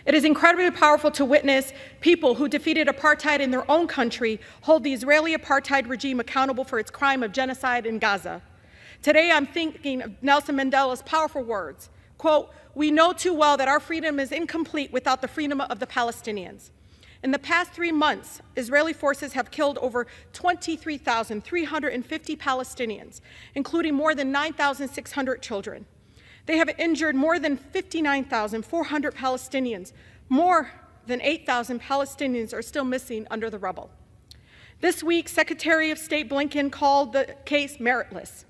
It is incredibly powerful to witness people who defeated apartheid in their own country hold the Israeli apartheid regime accountable for its crime of genocide in Gaza. Today, I'm thinking of Nelson Mandela's powerful words, quote, "We know too well that our freedom is incomplete without the freedom of the Palestinians." In the past 3 months, Israeli forces have killed over 23,350 Palestinians, including more than 9,600 children. They have injured more than 59,400 Palestinians. More than 8,000 Palestinians are still missing under the rubble. This week, Secretary of State Blinken called the case meritless.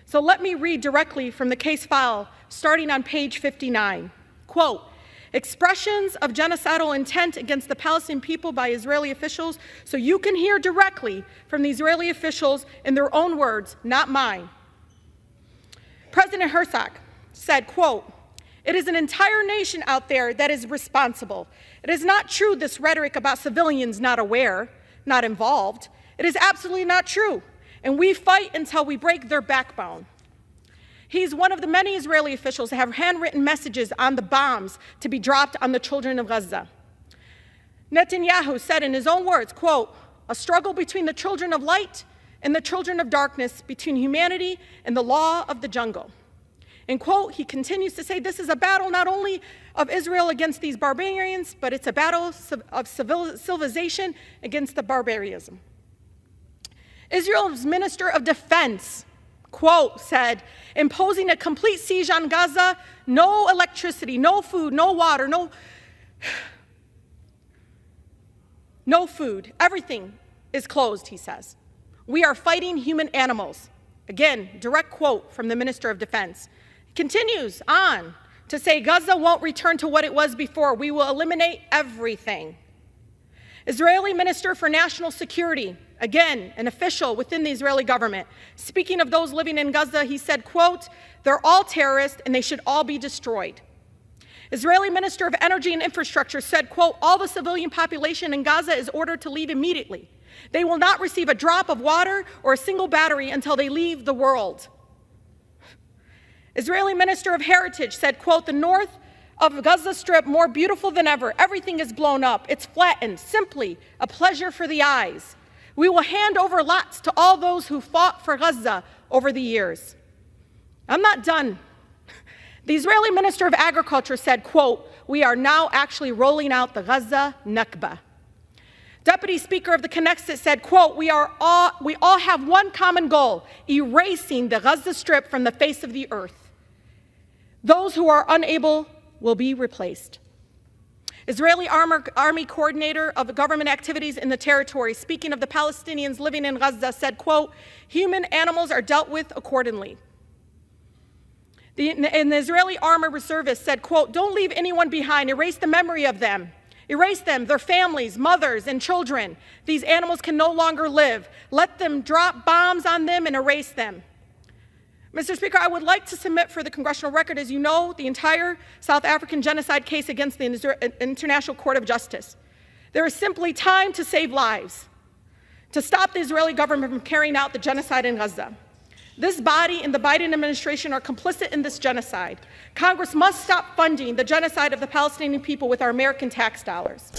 So let me read directly from the case file, starting on page 59. Quote, "Expressions of genocidal intent against the Palestinian people by Israeli officials," so you can hear directly from the Israeli officials in their own words, not mine. President Herzog said, quote, "It is an entire nation out there that is responsible. It is not true, this rhetoric about civilians not aware, not involved. It is absolutely not true. And we fight until we break their backbone." He's one of the many Israeli officials that have handwritten messages on the bombs to be dropped on the children of Gaza. Netanyahu said in his own words, quote, "A struggle between the children of light and the children of darkness, between humanity and the law of the jungle." And quote, he continues to say, "This is a battle not only of Israel against these barbarians, but it's a battle of civilization against the barbarism." Israel's Minister of Defense, quote, said, "Imposing a complete siege on Gaza, no electricity, no food, no water, no food. Everything is closed," he says. "We are fighting human animals." Again, direct quote from the Minister of Defense. He continues on to say, "Gaza won't return to what it was before. We will eliminate everything." Israeli Minister for National Security, again, an official within the Israeli government, speaking of those living in Gaza, he said, quote, "They're all terrorists and they should all be destroyed." Israeli Minister of Energy and Infrastructure said, quote, "All the civilian population in Gaza is ordered to leave immediately. They will not receive a drop of water or a single battery until they leave the world." Israeli Minister of Heritage said, quote, "The north of Gaza Strip more beautiful than ever. Everything is blown up. It's flattened. Simply a pleasure for the eyes. We will hand over lots to all those who fought for Gaza over the years." I'm not done. The Israeli Minister of Agriculture said, quote, "We are now actually rolling out the Gaza Nakba." Deputy Speaker of the Knesset said, quote, we all have one common goal, erasing the Gaza Strip from the face of the earth. Those who are unable will be replaced. Israeli Army Coordinator of government activities in the territory, speaking of the Palestinians living in Gaza, said, quote, "Human animals are dealt with accordingly." And the Israeli Army Reservist said, quote, "Don't leave anyone behind. Erase the memory of them. Erase them, their families, mothers, and children. These animals can no longer live. Let them drop bombs on them and erase them." Mr. Speaker, I would like to submit for the congressional record, as you know, the entire South African genocide case against the International Court of Justice. There is simply time to save lives, to stop the Israeli government from carrying out the genocide in Gaza. This body and the Biden administration are complicit in this genocide. Congress must stop funding the genocide of the Palestinian people with our American tax dollars.